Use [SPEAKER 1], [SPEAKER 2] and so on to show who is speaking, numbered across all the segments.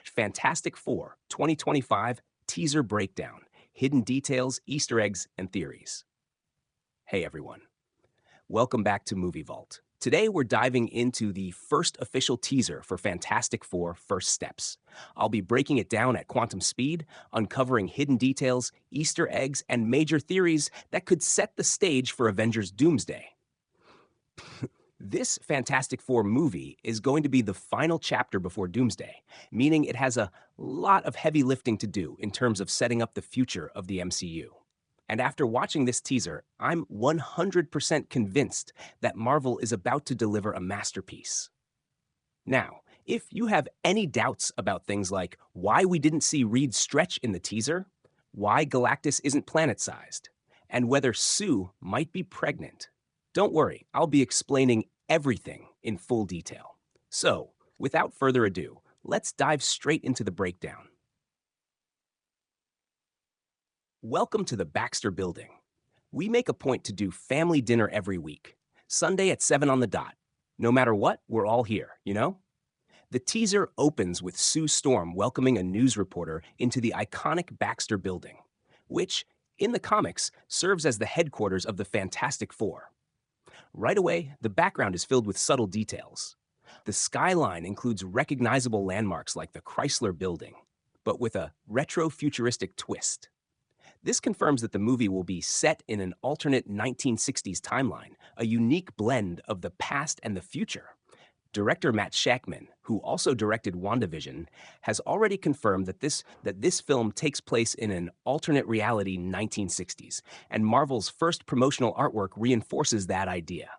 [SPEAKER 1] Fantastic Four 2025 teaser breakdown, hidden details, Easter eggs, and theories. Hey everyone, welcome back to Movie Vault. Today we're diving into the first official teaser for Fantastic Four First Steps. I'll be breaking it down at quantum speed, uncovering hidden details, Easter eggs, and major theories that could set the stage for Avengers Doomsday. This Fantastic Four movie is going to be the final chapter before Doomsday, meaning it has a lot of heavy lifting to do in terms of setting up the future of the MCU. And after watching this teaser, I'm 100% convinced that Marvel is about to deliver a masterpiece. Now, if you have any doubts about things like why we didn't see Reed stretch in the teaser, why Galactus isn't planet-sized, and whether Sue might be pregnant, don't worry, I'll be explaining everything in full detail. So, without further ado, let's dive straight into the breakdown. Welcome to the Baxter Building. We make a point to do family dinner every week, Sunday at 7 on the dot. No matter what, we're all here, you know? The teaser opens with Sue Storm welcoming a news reporter into the iconic Baxter Building, which, in the comics, serves as the headquarters of the Fantastic Four. Right away, the background is filled with subtle details. The skyline includes recognizable landmarks like the Chrysler Building, but with a retro-futuristic twist. This confirms that the movie will be set in an alternate 1960s timeline, a unique blend of the past and the future. Director Matt Shakman, who also directed WandaVision, has already confirmed that this film takes place in an alternate reality 1960s, and Marvel's first promotional artwork reinforces that idea.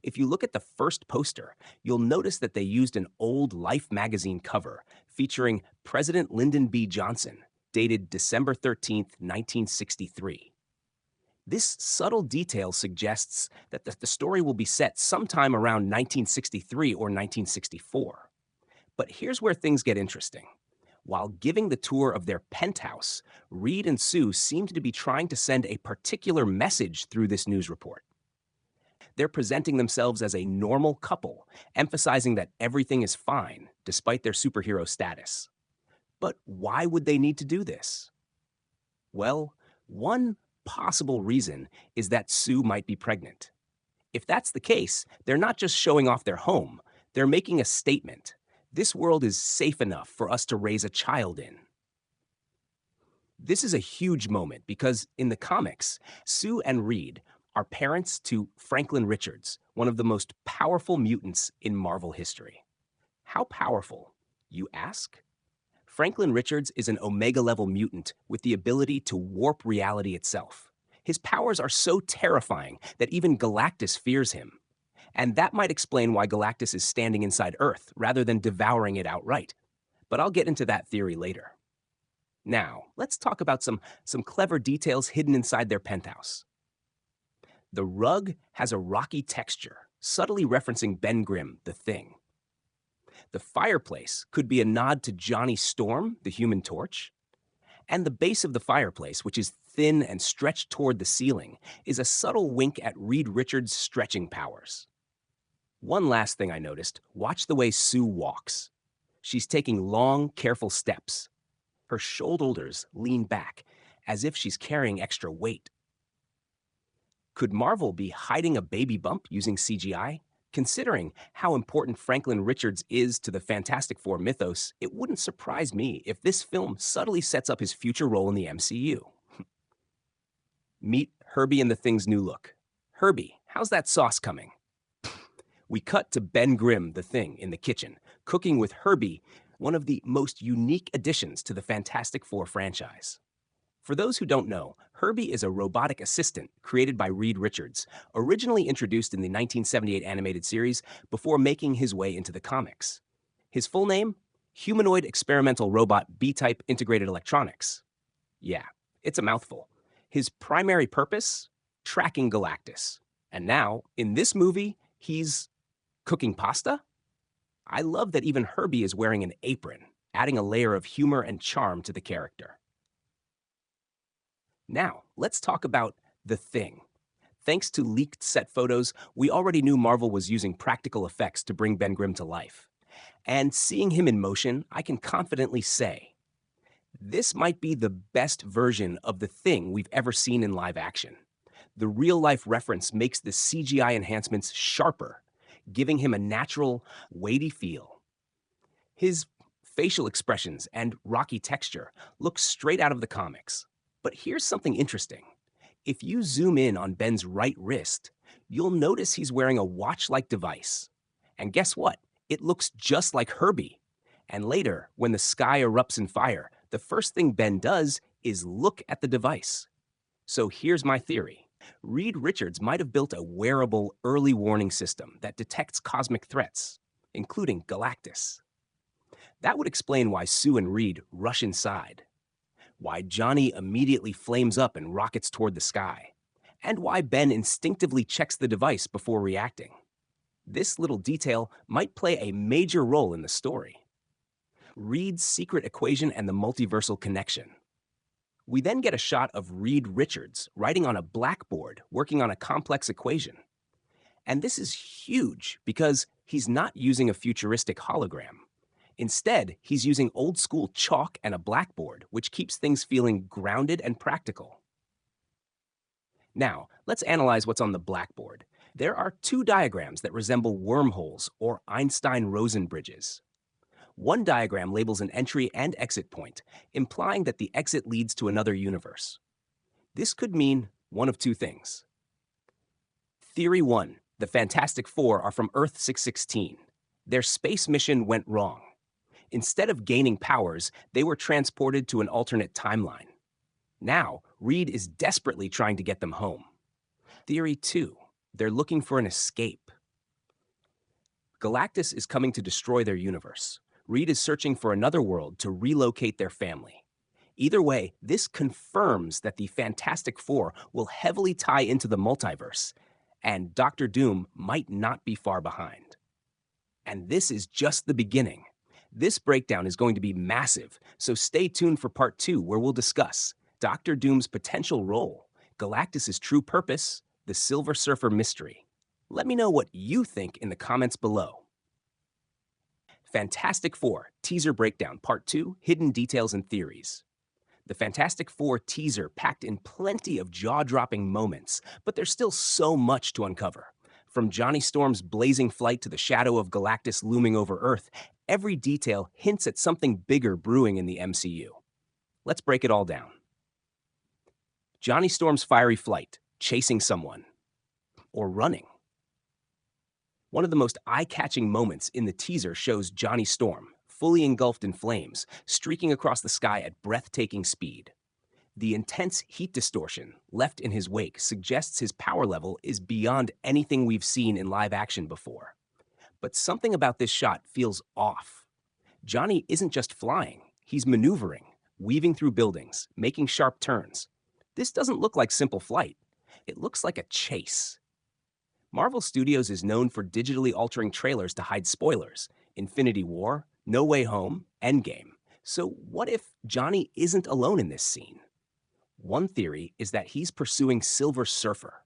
[SPEAKER 1] If you look at the first poster, you'll notice that they used an old Life magazine cover featuring President Lyndon B. Johnson, dated December 13th, 1963. This subtle detail suggests that the story will be set sometime around 1963 or 1964. But here's where things get interesting. While giving the tour of their penthouse, Reed and Sue seem to be trying to send a particular message through this news report. They're presenting themselves as a normal couple, emphasizing that everything is fine despite their superhero status. But why would they need to do this? Well, one possible reason is that Sue might be pregnant. If that's the case, they're not just showing off their home, they're making a statement. This world is safe enough for us to raise a child in. This is a huge moment because in the comics, Sue and Reed are parents to Franklin Richards, one of the most powerful mutants in Marvel history. How powerful, you ask? Franklin Richards is an Omega-level mutant with the ability to warp reality itself. His powers are so terrifying that even Galactus fears him. And that might explain why Galactus is standing inside Earth rather than devouring it outright. But I'll get into that theory later. Now, let's talk about some clever details hidden inside their penthouse. The rug has a rocky texture, subtly referencing Ben Grimm, the Thing. The fireplace could be a nod to Johnny Storm, the Human Torch. And the base of the fireplace, which is thin and stretched toward the ceiling, is a subtle wink at Reed Richards' stretching powers. One last thing I noticed, watch the way Sue walks. She's taking long, careful steps. Her shoulders lean back, as if she's carrying extra weight. Could Marvel be hiding a baby bump using CGI? Considering how important Franklin Richards is to the Fantastic Four mythos, it wouldn't surprise me if this film subtly sets up his future role in the MCU. Meet Herbie and the Thing's new look. Herbie, how's that sauce coming? We cut to Ben Grimm, the Thing, in the kitchen, cooking with Herbie, one of the most unique additions to the Fantastic Four franchise. For those who don't know, Herbie is a robotic assistant created by Reed Richards, originally introduced in the 1978 animated series before making his way into the comics. His full name? Humanoid Experimental Robot B-Type Integrated Electronics. Yeah, it's a mouthful. His primary purpose? Tracking Galactus. And now, in this movie, he's cooking pasta? I love that even Herbie is wearing an apron, adding a layer of humor and charm to the character. Now, let's talk about The Thing. Thanks to leaked set photos, we already knew Marvel was using practical effects to bring Ben Grimm to life. And seeing him in motion, I can confidently say, this might be the best version of the thing we've ever seen in live action. The real life reference makes the CGI enhancements sharper, giving him a natural, weighty feel. His facial expressions and rocky texture look straight out of the comics. But here's something interesting. If you zoom in on Ben's right wrist, you'll notice he's wearing a watch-like device. And guess what? It looks just like Herbie. And later, when the sky erupts in fire, the first thing Ben does is look at the device. So here's my theory. Reed Richards might have built a wearable early warning system that detects cosmic threats, including Galactus. That would explain why Sue and Reed rush inside, why Johnny immediately flames up and rockets toward the sky, and why Ben instinctively checks the device before reacting. This little detail might play a major role in the story. Reed's secret equation and the multiversal connection. We then get a shot of Reed Richards writing on a blackboard working on a complex equation. And this is huge because he's not using a futuristic hologram. Instead, he's using old-school chalk and a blackboard, which keeps things feeling grounded and practical. Now, let's analyze what's on the blackboard. There are two diagrams that resemble wormholes or Einstein-Rosen bridges. One diagram labels an entry and exit point, implying that the exit leads to another universe. This could mean one of two things. Theory 1. The Fantastic Four are from Earth 616. Their space mission went wrong. Instead of gaining powers, they were transported to an alternate timeline. Now, Reed is desperately trying to get them home. Theory 2. They're looking for an escape. Galactus is coming to destroy their universe. Reed is searching for another world to relocate their family. Either way, this confirms that the Fantastic Four will heavily tie into the multiverse, and Doctor Doom might not be far behind. And this is just the beginning. This breakdown is going to be massive, so stay tuned for part 2, where we'll discuss Doctor Doom's potential role, Galactus' true purpose, the Silver Surfer mystery. Let me know what you think in the comments below. Fantastic Four Teaser Breakdown Part 2, Hidden Details and Theories. The Fantastic Four teaser packed in plenty of jaw-dropping moments, but there's still so much to uncover. From Johnny Storm's blazing flight to the shadow of Galactus looming over Earth, every detail hints at something bigger brewing in the MCU. Let's break it all down. Johnny Storm's fiery flight, chasing someone, or running. One of the most eye-catching moments in the teaser shows Johnny Storm, fully engulfed in flames, streaking across the sky at breathtaking speed. The intense heat distortion left in his wake suggests his power level is beyond anything we've seen in live action before. But something about this shot feels off. Johnny isn't just flying, he's maneuvering, weaving through buildings, making sharp turns. This doesn't look like simple flight. It looks like a chase. Marvel Studios is known for digitally altering trailers to hide spoilers. Infinity War, No Way Home, Endgame. So what if Johnny isn't alone in this scene? One theory is that he's pursuing Silver Surfer.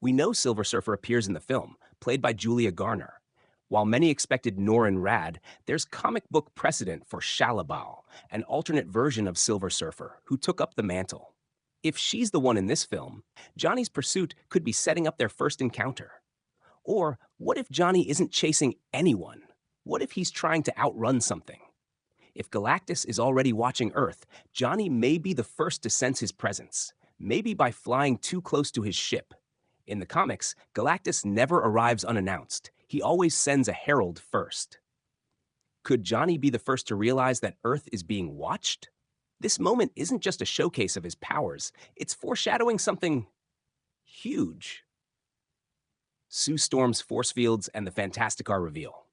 [SPEAKER 1] We know Silver Surfer appears in the film, played by Julia Garner. While many expected Norrin Rad, there's comic book precedent for Shalabal, an alternate version of Silver Surfer, who took up the mantle. If she's the one in this film, Johnny's pursuit could be setting up their first encounter. Or what if Johnny isn't chasing anyone? What if he's trying to outrun something? If Galactus is already watching Earth, Johnny may be the first to sense his presence, maybe by flying too close to his ship. In the comics, Galactus never arrives unannounced. He always sends a herald first. Could Johnny be the first to realize that Earth is being watched? This moment isn't just a showcase of his powers, it's foreshadowing something huge. Sue Storm's force fields and the Fantasticar reveal.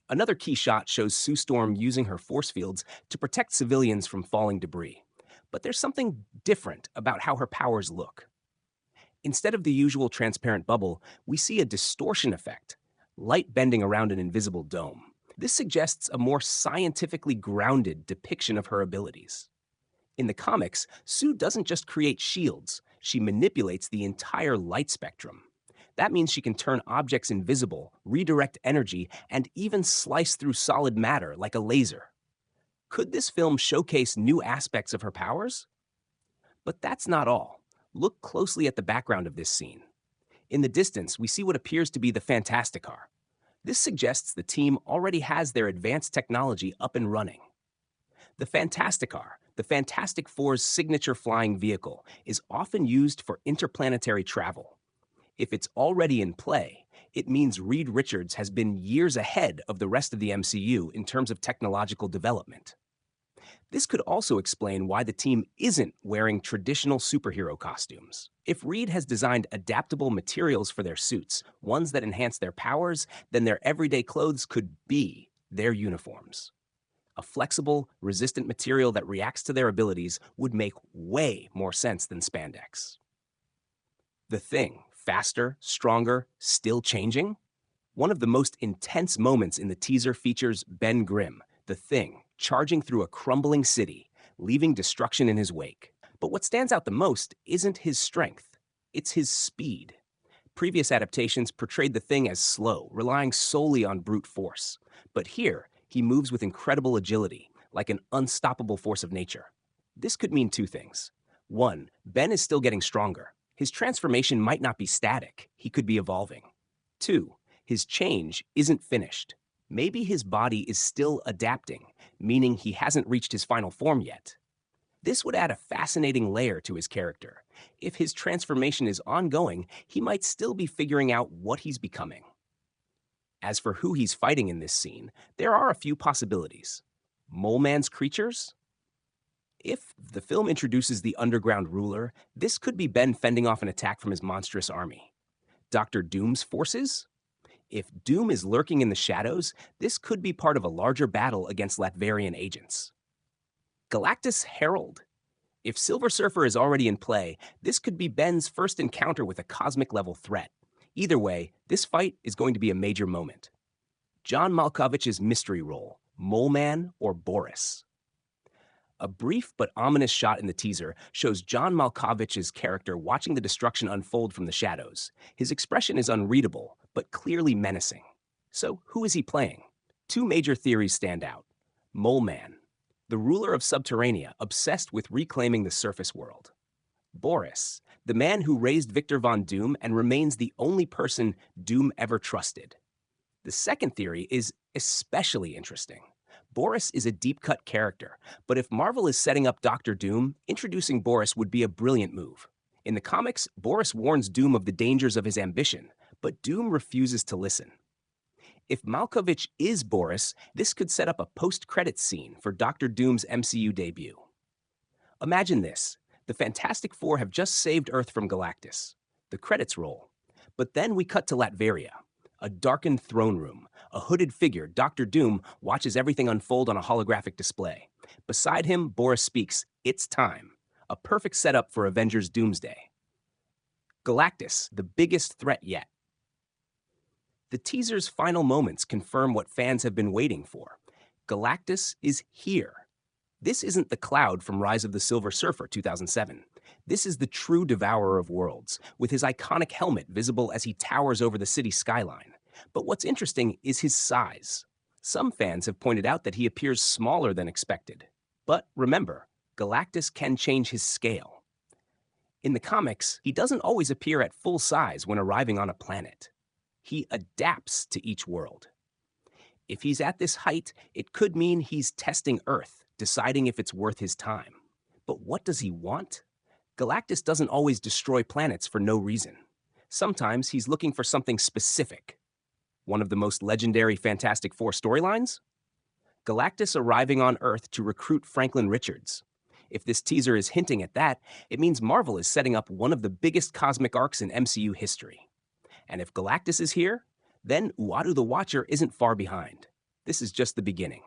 [SPEAKER 1] Another key shot shows Sue Storm using her force fields to protect civilians from falling debris. But there's something different about how her powers look. Instead of the usual transparent bubble, we see a distortion effect, light bending around an invisible dome. This suggests a more scientifically grounded depiction of her abilities. In the comics, Sue doesn't just create shields, she manipulates the entire light spectrum. That means she can turn objects invisible, redirect energy, and even slice through solid matter like a laser. Could this film showcase new aspects of her powers? But that's not all. Look closely at the background of this scene. In the distance, we see what appears to be the Fantasticar. This suggests the team already has their advanced technology up and running. The Fantasticar, the Fantastic Four's signature flying vehicle, is often used for interplanetary travel. If it's already in play, it means Reed Richards has been years ahead of the rest of the MCU in terms of technological development. This could also explain why the team isn't wearing traditional superhero costumes. If Reed has designed adaptable materials for their suits, ones that enhance their powers, then their everyday clothes could be their uniforms. A flexible, resistant material that reacts to their abilities would make way more sense than spandex. The Thing, faster, stronger, still changing? One of the most intense moments in the teaser features Ben Grimm, the Thing, charging through a crumbling city, leaving destruction in his wake. But what stands out the most isn't his strength, it's his speed. Previous adaptations portrayed the Thing as slow, relying solely on brute force. But here, he moves with incredible agility, like an unstoppable force of nature. This could mean two things. One, Ben is still getting stronger. His transformation might not be static, he could be evolving. Two, his change isn't finished. Maybe his body is still adapting, meaning he hasn't reached his final form yet. This would add a fascinating layer to his character. If his transformation is ongoing, he might still be figuring out what he's becoming. As for who he's fighting in this scene, there are a few possibilities. Mole Man's creatures? If the film introduces the underground ruler, this could be Ben fending off an attack from his monstrous army. Dr. Doom's forces? If Doom is lurking in the shadows, this could be part of a larger battle against Latverian agents. Galactus Herald? If Silver Surfer is already in play, this could be Ben's first encounter with a cosmic-level threat. Either way, this fight is going to be a major moment. John Malkovich's mystery role, Mole Man or Boris? A brief but ominous shot in the teaser shows John Malkovich's character watching the destruction unfold from the shadows. His expression is unreadable, but clearly menacing. So, who is he playing? Two major theories stand out. Mole Man, the ruler of Subterranea, obsessed with reclaiming the surface world. Boris, the man who raised Victor Von Doom and remains the only person Doom ever trusted. The second theory is especially interesting. Boris is a deep-cut character, but if Marvel is setting up Dr. Doom, introducing Boris would be a brilliant move. In the comics, Boris warns Doom of the dangers of his ambition, but Doom refuses to listen. If Malkovich is Boris, this could set up a post-credits scene for Dr. Doom's MCU debut. Imagine this. The Fantastic Four have just saved Earth from Galactus. The credits roll. But then we cut to Latveria, a darkened throne room. A hooded figure, Dr. Doom, watches everything unfold on a holographic display. Beside him, Boris speaks, "It's time." A perfect setup for Avengers Doomsday. Galactus, the biggest threat yet. The teaser's final moments confirm what fans have been waiting for. Galactus is here. This isn't the Cloud from Rise of the Silver Surfer 2007. This is the true Devourer of Worlds, with his iconic helmet visible as he towers over the city's skyline. But what's interesting is his size. Some fans have pointed out that he appears smaller than expected. But remember, Galactus can change his scale. In the comics, he doesn't always appear at full size when arriving on a planet. He adapts to each world. If he's at this height, it could mean he's testing Earth, deciding if it's worth his time. But what does he want? Galactus doesn't always destroy planets for no reason. Sometimes he's looking for something specific. One of the most legendary Fantastic Four storylines? Galactus arriving on Earth to recruit Franklin Richards. If this teaser is hinting at that, it means Marvel is setting up one of the biggest cosmic arcs in MCU history. And if Galactus is here, then Uatu the Watcher isn't far behind. This is just the beginning.